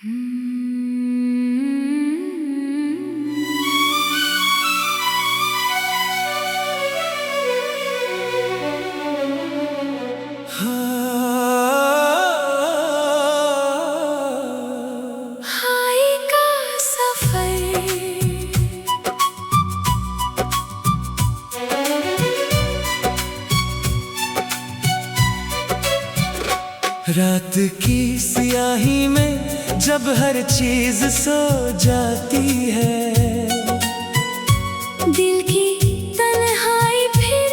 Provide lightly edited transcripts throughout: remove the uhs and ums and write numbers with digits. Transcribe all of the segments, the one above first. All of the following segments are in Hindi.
रात की स्याही में जब हर चीज सो जाती है, दिल की तन्हाई फिर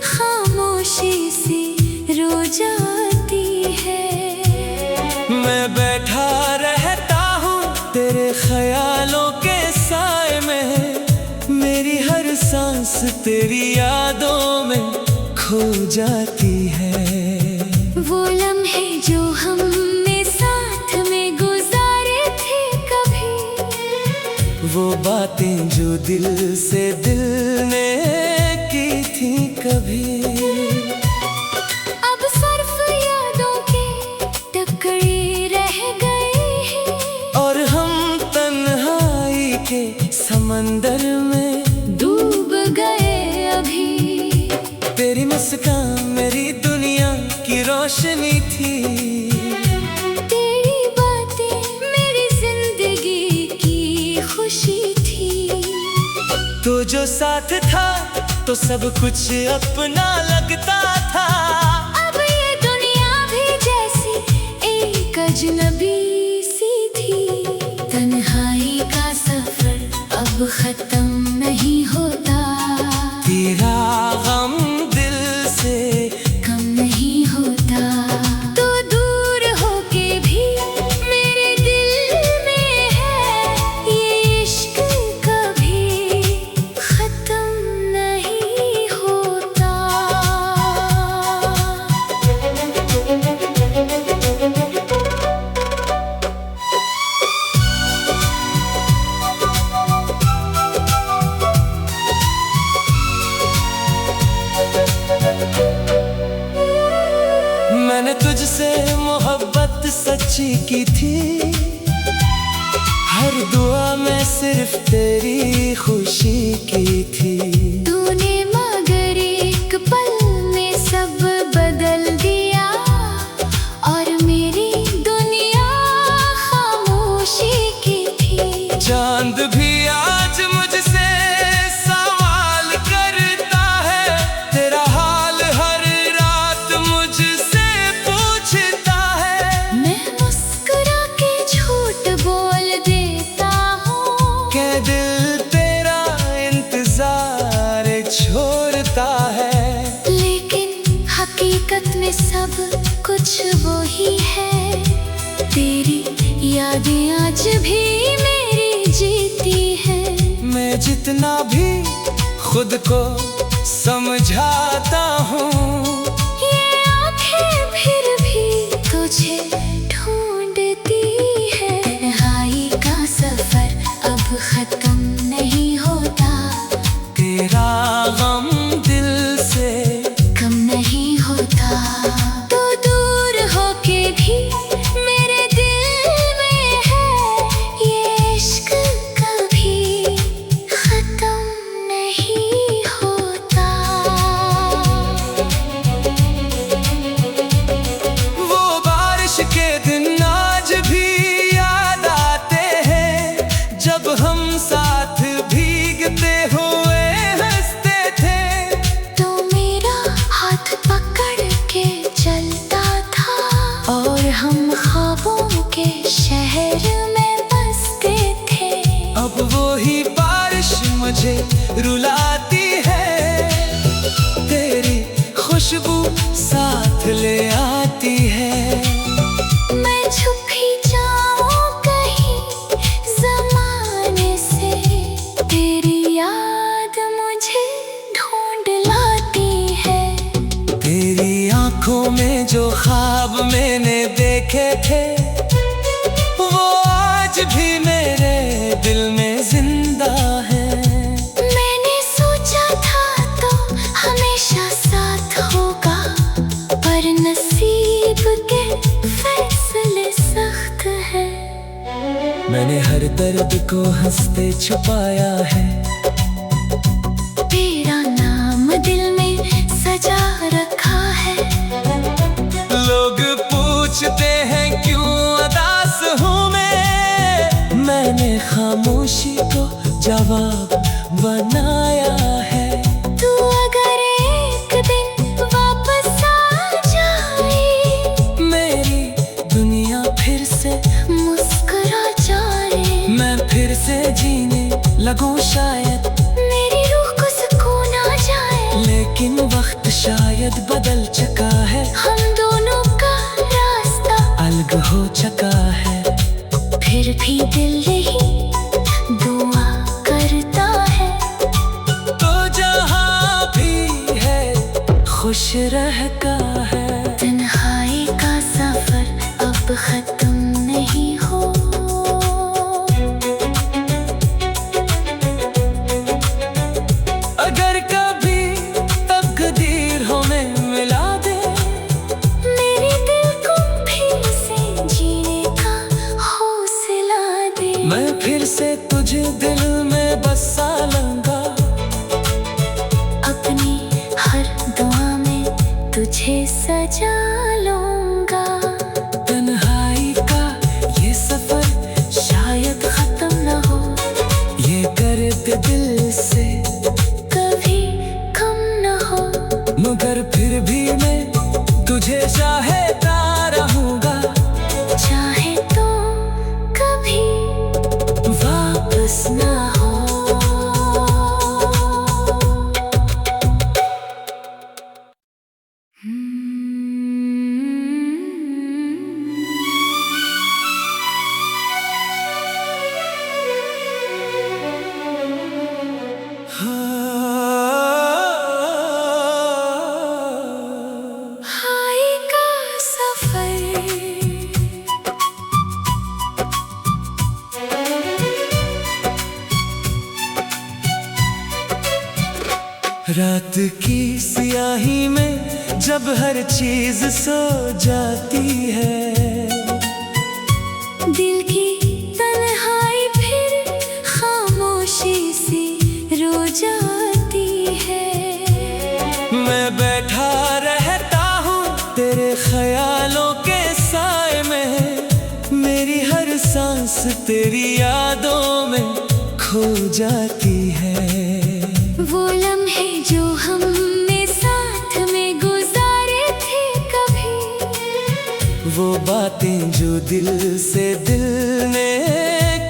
खामोशी से रो जाती है। मैं बैठा रहता हूँ तेरे ख्यालों के साए में, मेरी हर सांस तेरी यादों में खो जाती है। वो लम्हे जो हमने साथ में गुजारे थे कभी, वो बातें जो दिल से दिल ने की थी कभी, अब सिर्फ यादों के टुकड़े रह गए हैं। और हम तन्हाई के समंदर में डूब गए अभी। तेरी मुस्कान मेरी दुनिया की रोशनी थी, तेरी बातें मेरी जिंदगी की खुशी थी। तो जो साथ था तो सब कुछ अपना लगता था। अब ये दुनिया भी जैसी एक अजनबी सी थी। तन्हाई का सफर अब खत्म नहीं होता, तेरा गम दिल से कम नहीं होता। तो दूर होके भी मेरे दिल में है, ये इश्क कभी खत्म नहीं होता। मैंने तुझसे मोहब्बत सच्ची की थी, हर दुआ में सिर्फ तेरी खुशी की थी। तूने मगर एक पल में सब बदल दिया, और मेरी दुनिया खामोशी की थी। चांद भी आज मुझसे सवाल करता है, तेरा हाल हर रात मुझसे पूछता है। मैं मुस्कुरा के झूठ बोल देता हूँ, के दिल तेरा इंतजार छोड़ता है। लेकिन हकीकत में सब कुछ वो ही है। तेरी यादें आज भी मेरी जीती है। मैं जितना भी खुद को समझाता हूँ, ये आंखें फिर भी तुझे ढूंढती है। तन्हाई का सफर अब खत्म नहीं होता, तेरा गम दिल से कम नहीं होता। तो दूर होके भी मेरे दिल में है, ये इश्क कभी खत्म नहीं होता। वो बारिश के मैंने हर दर्द को हंसते छुपाया है। तेरा नाम दिल में सजा रखा है। लोग पूछते हैं क्यों उदास हूँ मैंने खामोशी को जवाब बनाया है। तू अगर एक दिन वापस आ जाए, मेरी दुनिया फिर से मुस्कुरा जाए, मैं फिर से जीने लगूं शायद, मेरी रूह को सुकून आ जाए। लेकिन वक्त शायद बदल चुका है, हम दोनों का रास्ता अलग हो चुका है। फिर भी दिल यही दुआ करता है, तो जहाँ भी है खुश रहता है। तन्हाई का सफर अब खत्म नहीं हो। अगर कभी तकदीर हमें मिला दे, मेरे दिल को फिर से जीने का हौसला दे। मैं फिर से तुझे दिल में बसा लूंगा, अपनी हर दुआ में तुझे सजा लूंगा। तन्हाई का ये सफर शायद खत्म न हो, ये दर्द दिल से कभी कम न हो, मगर फिर भी मैं तुझे चाहता रहूंगा। चाहे तो कभी वापस ना हो। हाय का सफर, रात की स्याही में जब हर चीज सो जाती है, दिल की तन्हाई फिर खामोशी सी रो जाती है। मैं बैठा रहता हूँ तेरे ख्यालों के साए में, मेरी हर सांस तेरी यादों में खो जाती है। वो लम्हे जो हमने साथ में गुजारे थे कभी, वो बातें जो दिल से दिल ने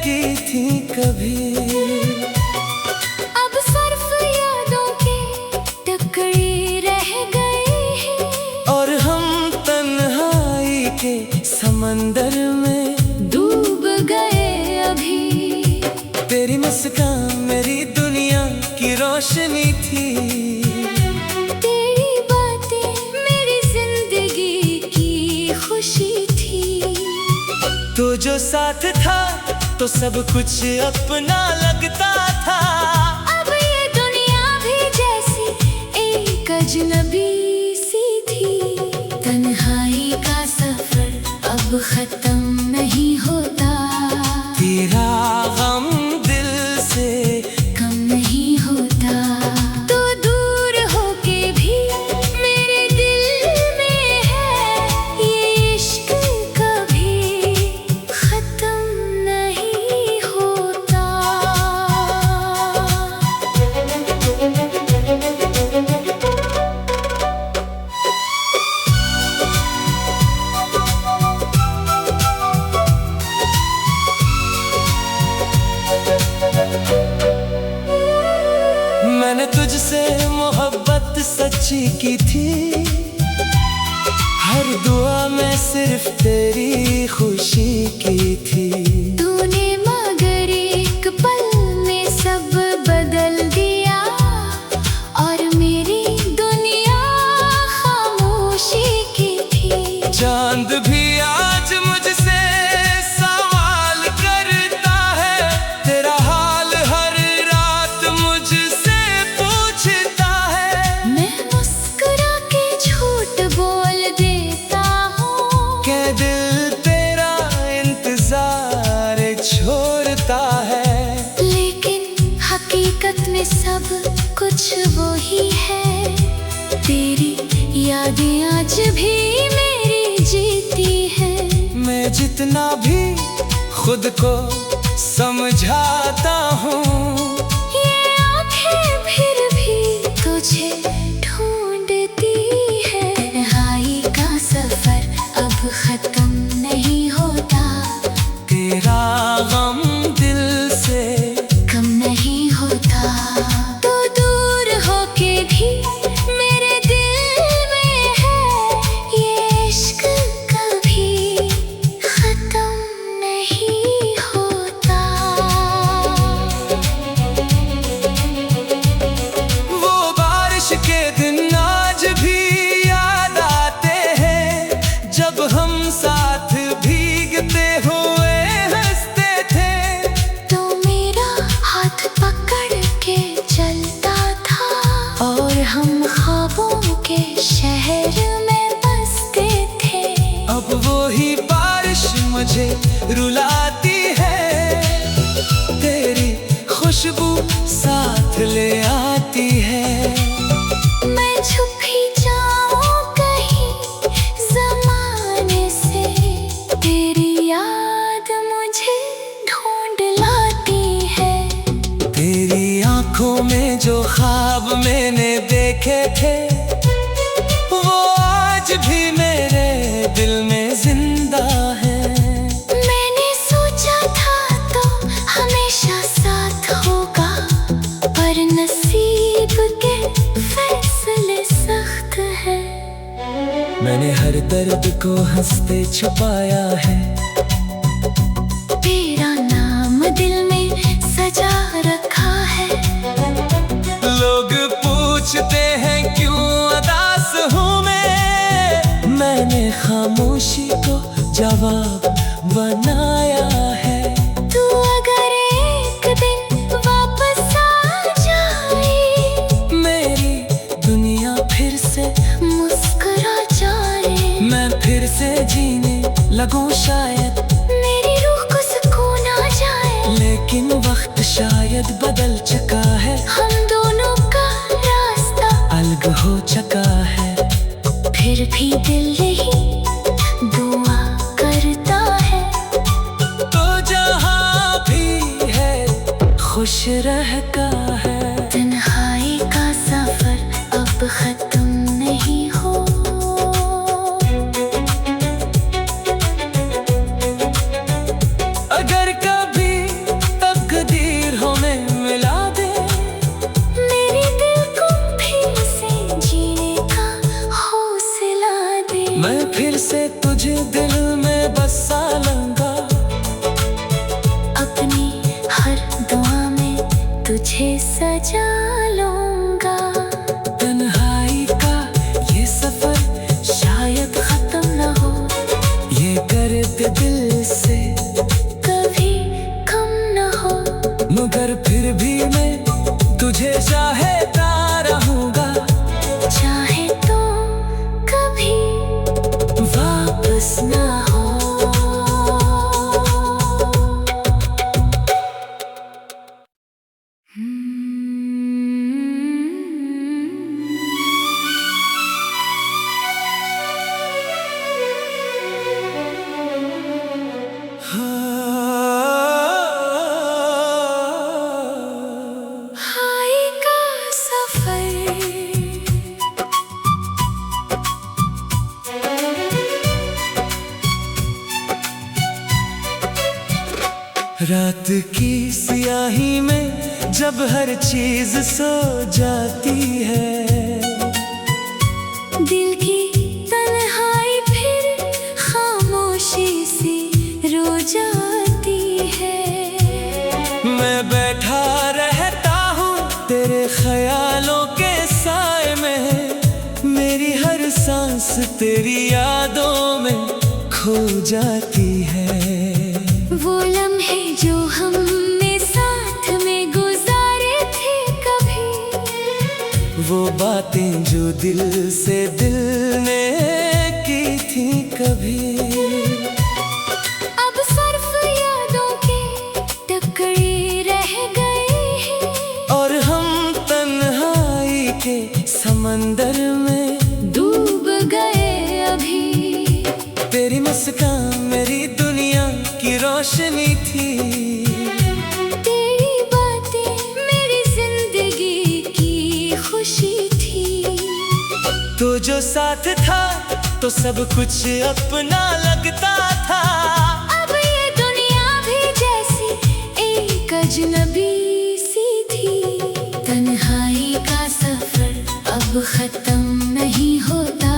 की थी कभी, अब सिर्फ यादों के टुकड़े रह गए हैं। और हम तन्हाई के समंदर में डूब गए अभी। तेरी मुस्कान मेरी दुनिया की रोशनी थी, तेरी बातें मेरी जिंदगी की खुशी थी। तो जो साथ था तो सब कुछ अपना लगता था। अब ये दुनिया भी जैसी एक अजनबी सी थी। तन्हाई का सफर अब खत्म नहीं होता, तेरा गम दिल से कम नहीं होता। तो दूर होके भी मेरे दिल में है, ये इश्क कभी खत्म नहीं होता। मैंने तुझसे मोहब्बत सच्ची की थी, हर दुआ में सिर्फ तेरी खुशी की थी। तूने मगर एक पल में सब बदल दिया, और मेरी दुनिया खामोशी की थी। चांद भी आज मुझसे सवाल करता है, तेरा हाल हर रात मुझसे पूछता है। मैं मुस्कुरा के झूठ बोल देता हूँ, क्या दिल तेरा इंतजार सब कुछ वो ही है, तेरी यादें आज भी मेरी जीती है। मैं जितना भी खुद को समझाता हूँ, ये आँखें फिर भी तुझे ढूंढती है। तन्हाई का सफर अब खत्म नहीं होता, तेरा गम दिल से कम नहीं होता। तो दूर होके भी मेरे दिल में है, ये इश्क कभी खत्म नहीं होता। वो बारिश के दिन आज भी याद आते हैं, जब हम साथ भीगते हुए हंसते थे। तो मेरा हाथ पकड़ के चलता था, और हम ख्वाबों के शहर में बसते थे। अब वो ही बारिश मुझे रुलाती है, तेरी खुशबू साथ ले आती है। मैं छुप ही जाऊं कहीं ज़माने से, तेरी याद मुझे ढूंढ लाती है। तेरी आंखों में जो ख्वाब मैंने देखे थे, वो आज भी मेरे दिल में जिंदा है। मैंने सोचा था तो हमेशा साथ होगा, पर नसीब के फैसले सख्त है। मैंने हर दर्द को हंसते छुपाया है, तेरा नाम दिल में सजा रखा है। लोग पूछते हैं क्यों उदास हूँ मैंने खामोशी को जवाब बनाया है। तू अगर एक दिन वापस आ जाए, मेरी दुनिया फिर से मुस्कुरा जाए, मैं फिर से जीने लगूं शायद, मेरी रूह को सुकून आ जाए। लेकिन वक्त शायद बदल चुका है, हम दोनों का रास्ता अलग हो चुका है। फिर भी दिल यही दुआ करता है, तो जहाँ भी है खुश रहता है। तन्हाई का सफर अब खत्म नहीं हो। अगर कभी तकदीर हमें मिला दे, मेरे दिल को फिर से जीने का हौसला दे। मैं फिर से तुझे दिल में बसा लूंगा, अपनी हर दुआ में तुझे सजा लूंगा। तन्हाई का ये सफर शायद खत्म न हो, ये दर्द दिल से कभी कम न हो, मगर फिर भी मैं तुझे चाहता रहूंगा। चाहे तो कभी वापस न हो। हाय का सफर रात की स्याही में जब हर चीज सो जाती है, दिल की तन्हाई फिर खामोशी सी रो जाती है। मैं बैठा रहता हूँ तेरे ख्यालों के साए में, मेरी हर सांस तेरी यादों में खो जाती है। वो लम्हे जो हमने साथ में गुजारे थे कभी, वो बातें जो दिल से दिल ने की थी कभी, अब सिर्फ यादों के टुकड़े रह गए हैं। और हम समंदर में डूब गए अभी। तेरी मुस्कान मेरी दुनिया की रोशनी थी। तेरी बातें मेरी जिंदगी की खुशी थी। तो जो साथ था तो सब कुछ अपना लगता था। अब ये दुनिया भी जैसी एक अजनबी सी थी। तन्हाई का सफर अब खत्म नहीं होता।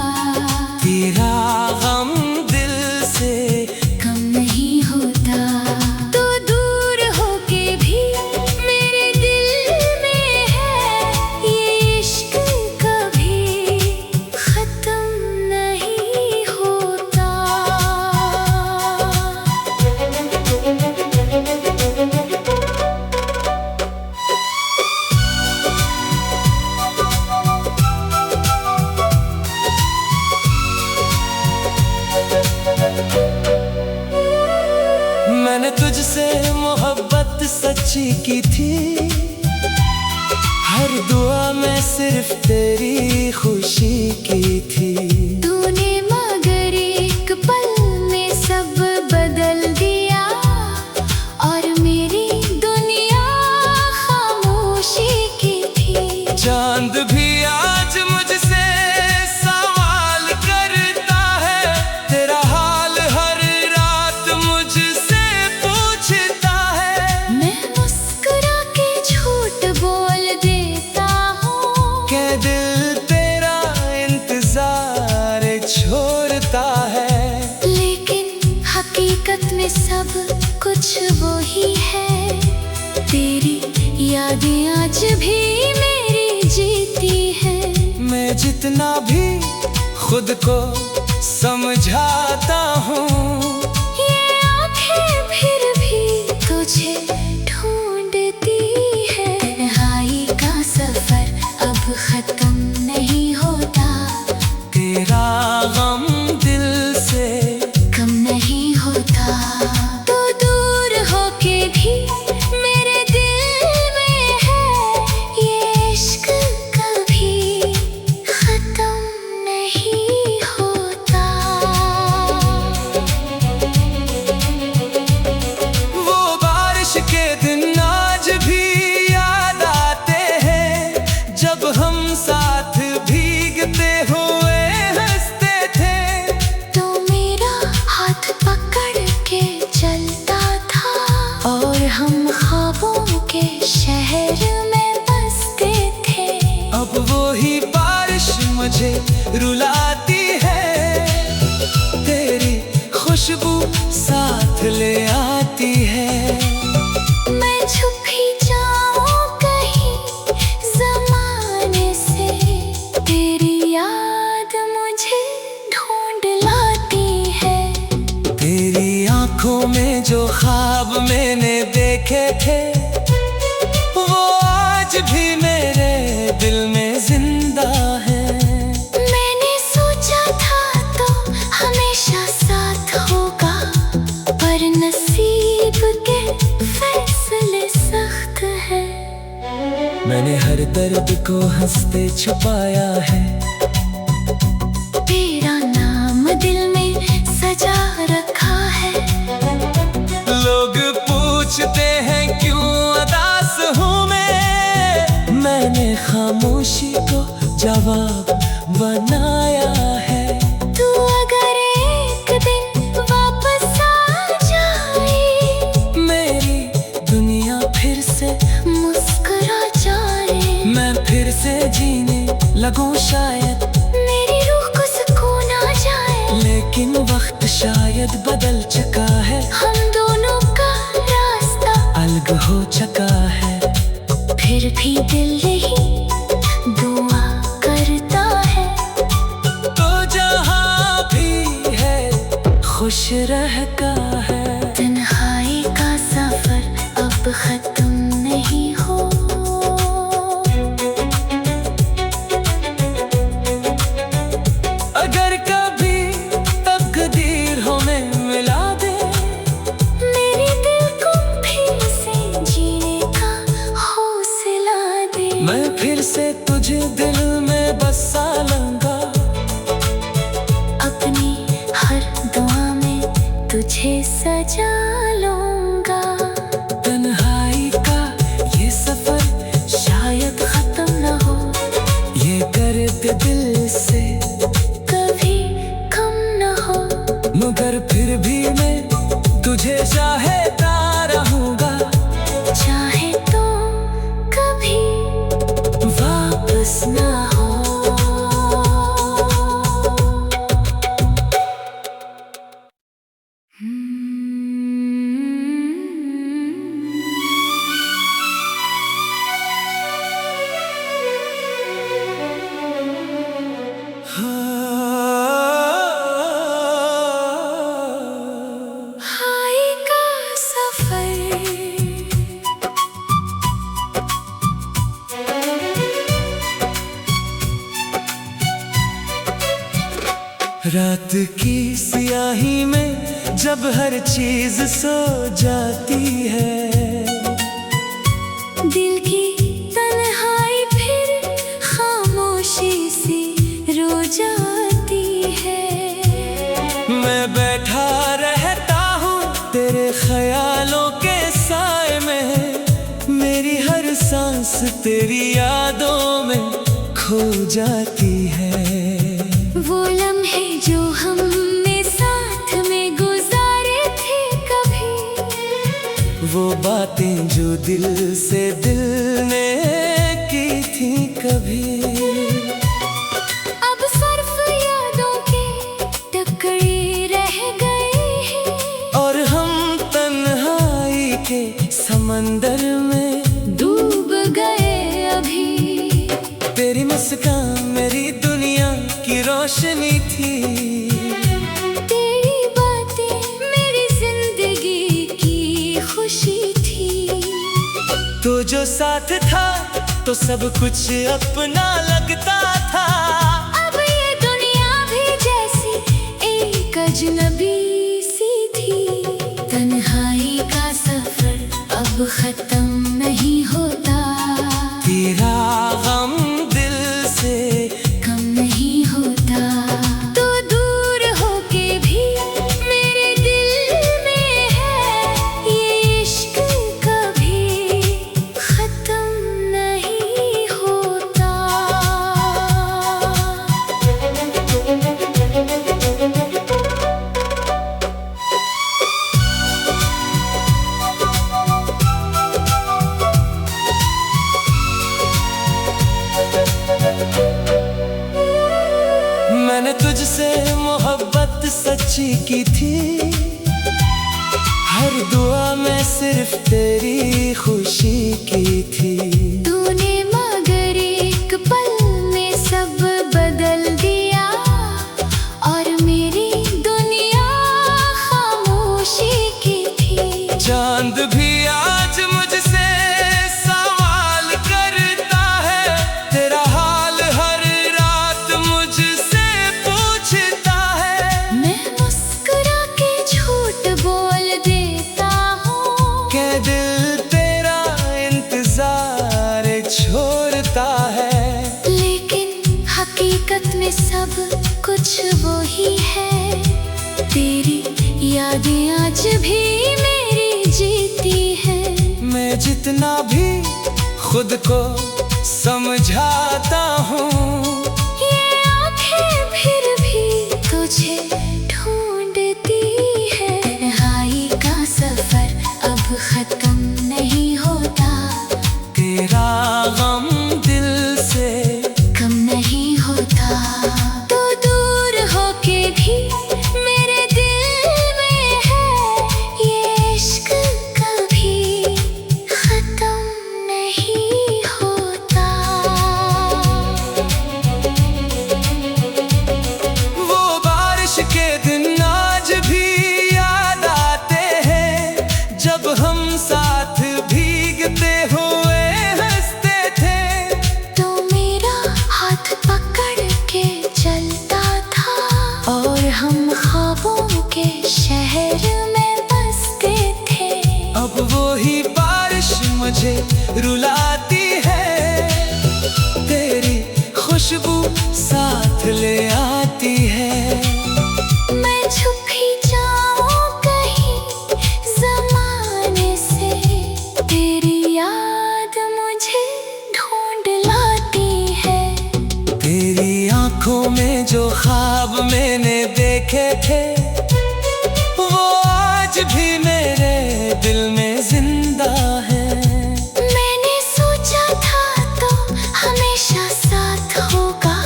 तेरा गम दिल से कम नहीं होता। तो दूर होके भी मेरे दिल में है ये इश्क कभी खत्म नहीं होता। मैंने तुझसे मोहब्बत सच्ची की थी। हर दुआ में सिर्फ तेरी खुशी की थी। तूने मगर एक पल में सब बदल दिया और मेरी दुनिया खामोशी की थी। चांद भी आज मुझसे सवाल करता है। तेरा हाल हर रात मुझसे पूछता है। मैं मुस्कुरा के झूठ बोल देता हूँ के दिल तेरा इंतजार छोड़ता है। लेकिन हकीकत में सब कुछ वही है। तेरी यादें आज भी मेरी जीती है। मैं जितना भी खुद को समझाता हूँ, ये आंखें फिर भी तुझे ढूंढती है। तन्हाई का सफर अब खत्म नहीं होता। तेरा गम दिल से कम नहीं होता। तो दूर होके भी मेरे दिल में है ये इश्क कभी खत्म नहीं होता। वो बारिश के दिन आज भी याद आते हैं, जब हम साथ भीगते हुए हंसते थे। तो मेरा हाथ पकड़ के चलता था और हम ख्वाबों के शहर में बसते थे। अब वो ही बारिश मुझे रुलाती है। तेरी खुशबू साथ ले आती है। मैं छुप ही जाऊं कहीं जमाने से। तेरी याद मुझे ढूंढ लाती है। तेरी आंखों में जो ख्वाब मैंने देखे थे, वो आज भी मेरे दिल में जिंदा है। मैंने सोचा था तो हमेशा साथ होगा, पर नसीब के फैसले सख्त है। मैंने हर दर्द को हंसते छुपाया है। तेरा नाम दिल में सजा रखा है। लोग पूछते हैं क्यों उदास हूँ मैंने खामोशी को जवाब बनाया है। तू अगर एक दिन वापस आ जाए, मेरी दुनिया फिर से मुस्कुरा जाए, मैं फिर से जीने लगूं शायद। मेरी रूह को सुकून आ जाए। लेकिन वक्त शायद बदल चुका है। हम दोनों का रास्ता अलग हो चुका है। फिर भी दिल यही दुआ करता है। तो जहाँ भी है खुश रहता है। तन्हाई का सफर अब खत्म नहीं हो। अगर कभी तकदीर हमें मिला दे, रात की स्याही में जब हर चीज सो जाती है, दिल की तन्हाई फिर खामोशी सी रो जाती है। मैं बैठा रहता हूँ तेरे ख्यालों के साए में, मेरी हर सांस तेरी यादों में खो जाती है। वो लम्हे जो हमने साथ में गुजारे थे कभी, वो बातें जो दिल से दिल ने की थी कभी, अब सिर्फ यादों के टुकड़े रह गए हैं। और हम तन्हाई के समंदर में डूब गए अभी। तेरी मुस्कान मेरी दुनिया की रोशनी थी, तेरी बातें मेरी जिंदगी की खुशी थी। तो जो साथ था तो सब कुछ अपना लगता था। अब ये दुनिया भी जैसी एक अजनबी सी थी। तन्हाई का सफर अब खत्म नहीं होता, तेरा गम दिल से कम नहीं होता। तो दूर होके भी मेरे दिल में है, ये इश्क कभी खत्म नहीं होता। मैंने तुझसे मोहब्बत सच्ची की थी, हर दुआ में सिर्फ तेरी खुशी की थी। तूने मगर एक पल में सब बदल दिया, और मेरी दुनिया खामोशी की थी। चांद भी आज मुझसे सवाल करता है, तेरा हाल हर रात मुझसे पूछता है। मैं मुस्कुरा के झूठ बोल देता हूँ, के दिल तेरा इंतजार छोड़ता है। लेकिन हकीकत में सब कुछ वो ही है। तेरी यादें आज भी मेरी जीती है। मैं जितना भी खुद को समझाता हूँ, ये आंखें फिर भी तुझे ढूंढती है। तन्हाई का सफर अब खत्म नहीं होता, तेरा गम दिल से कम नहीं होता। तो दूर होके भी मेरे दिल में है, ये इश्क कभी खत्म नहीं होता। वो बारिश के दिन आज भी याद आते हैं, जब हम साथ भीगते हुए हंसते थे। तो मेरा हाथ पकड़ के चलता था, और हम ख्वाबों के शहर में बसते थे। अब वो ही बारिश मुझे रुलाती है, तेरी खुशबू साथ ले आती है। मैं छुप ही जाऊं कहीं जमाने से, तेरी याद मुझे ढूंढ लाती है। तेरी आंखों में जो ख्वाब मैंने देखे थे, वो आज भी मेरे दिल में जिंदा है। मैंने सोचा था तो हमेशा साथ होगा,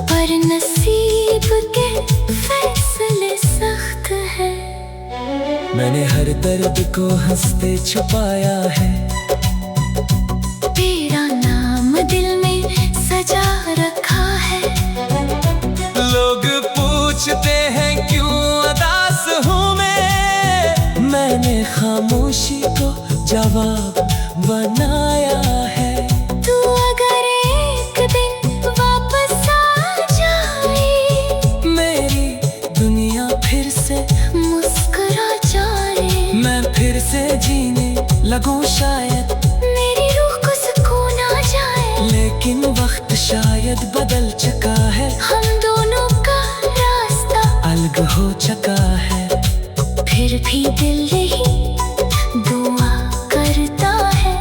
पर नसीब के फैसले सख्त है। मैंने हर दर्द को हंसते छुपाया है, तेरा नाम दिल में सजा रखा है। लोग पूछते हैं क्यों उदास हूँ मैंने खामोशी को जवाब बनाया है। तू अगर एक दिन वापस आ जाए, मेरी मैं फिर से जीने लगूं शायद, मेरी रूह को सुकून आ जाए। लेकिन वक्त शायद बदल चुका है, हम दोनों का रास्ता अलग हो चुका है। फिर भी दिल नहीं दुआ करता है,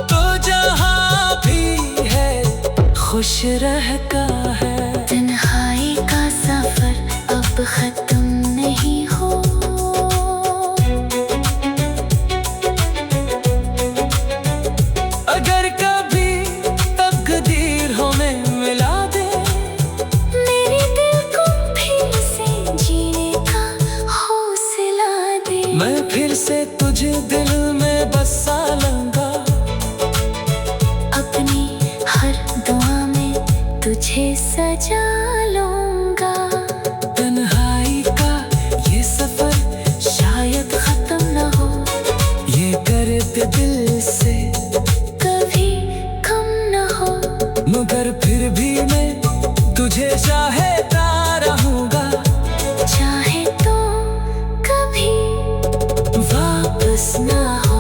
तो जहाँ भी है खुश रहता है। तन्हाई का सफर अब खत्म नहीं हो। अगर कभी तकदीर हमें मिला दे, मेरे दिल को फिर से जीने का हौसला दे। मैं फिर से तुझे दिल में बसा लूंगा, अपनी हर दुआ में तुझे सजा लूंगा। तन्हाई का ये सफर शायद खत्म न हो, ये दर्द दिल से कभी कम न हो। मगर फिर भी मैं तुझे चाहता रहूंगा, चाहे तो कभी वापस ना हो।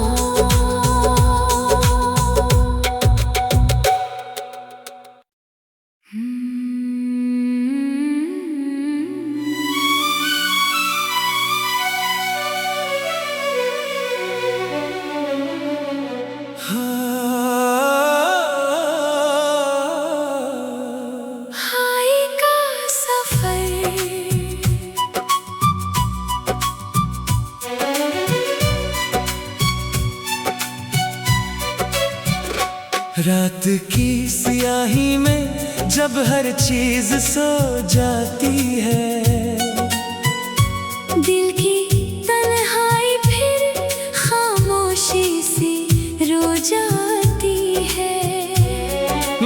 हाय का सफर रात की स्याही में जब हर चीज सो जाती है, दिल की तन्हाई फिर खामोशी सी रो जाती है।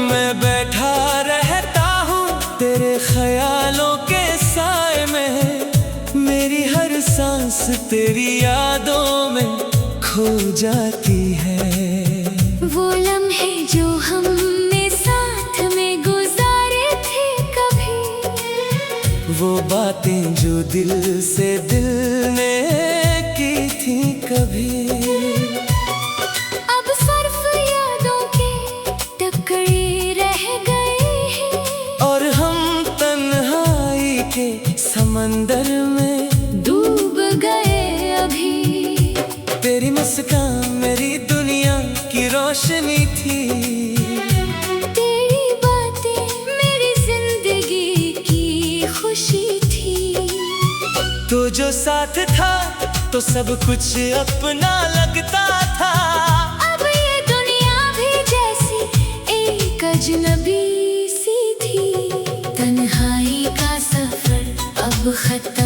मैं बैठा रहता हूँ तेरे ख्यालों के साए में, मेरी हर सांस तेरी यादों में खो जाती है। वो लम्हे जो हमने साथ में गुजारे थे कभी, वो बातें जो दिल से दिल ने की थी कभी, अब सिर्फ यादों के टुकड़े रह गए हैं। और हम तन्हाई के समंदर में डूब गए अभी। तेरी मुस्कान मेरी दुनिया की रोशनी थी, तेरी बातें मेरी जिंदगी की खुशी थी। तो जो साथ था तो सब कुछ अपना लगता था। अब ये दुनिया भी जैसी एक अजनबी सी थी। तन्हाई का सफर अब खत्म